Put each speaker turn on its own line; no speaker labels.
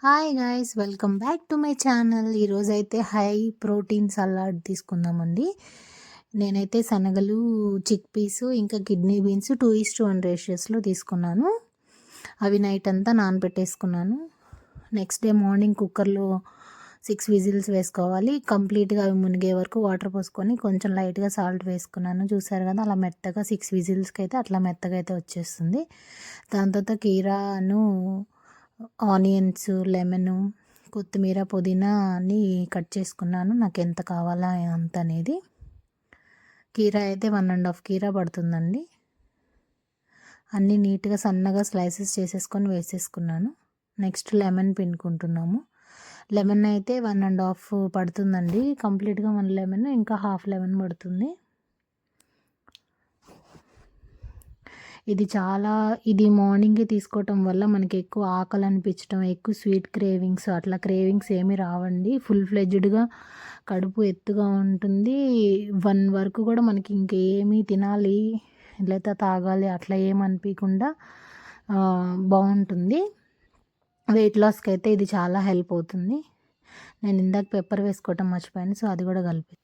Hi guys, welcome back to my channel. ఈరోజైతే high protein salad తీసుకుందామండి. నేనైతే శనగలు, చిక్ పీస్, ఇంకా కిడ్నీ బీన్స్ 2:1 రేషియోస్లో తీసుకున్నాను. అవి నైట్ అంతా నానబెట్టేసుకున్నాను. నెక్స్ట్ డే మార్నింగ్ కుక్కర్లో 6 విజిల్స్ వేసుకోవాలి. కంప్లీట్గా అవి మునిగే వరకు వాటర్ పోసుకొని కొంచెం లైట్గా సాల్ట్ వేసుకున్నాను. చూసారు కదా, అలా మెత్తగా 6 విజిల్స్కి అయితే అట్లా మెత్తగా అయితే వచ్చేస్తుంది. దాని తర్వాత కీరాను, ఆనియన్స్, లెమను, కొత్తిమీర, పుదీనా అన్నీ కట్ చేసుకున్నాను. నాకు ఎంత కావాలా అంత అనేది. కీరా అయితే 1.5 కీరా పడుతుందండి. అన్నీ నీట్గా సన్నగా స్లైసెస్ చేసేసుకొని వేసేసుకున్నాను. Next lemon పిండుకుంటున్నాము. లెమన్ అయితే 1.5 పడుతుందండి. కంప్లీట్గా 1 లెమన్, ఇంకా హాఫ్ లెమన్ పడుతుంది. ఇది మార్నింగే తీసుకోవటం వల్ల మనకి ఎక్కువ ఆకలి అనిపించడం, ఎక్కువ స్వీట్ క్రేవింగ్స్ అట్లా క్రేవింగ్స్ ఏమీ రావండి. ఫుల్ ఫ్లెడ్జ్డ్గా కడుపు ఎత్తుగా ఉంటుంది. 1 వరకు కూడా మనకి ఇంకేమీ తినాలి లేదా తాగాలి అట్లా ఏమనిపించకుండా బాగుంటుంది. వెయిట్ లాస్కి అయితే ఇది చాలా హెల్ప్ అవుతుంది. నేను ఇందాక పెప్పర్ వేసుకోవటం మర్చిపోయాను, సో అది కూడా కలిపి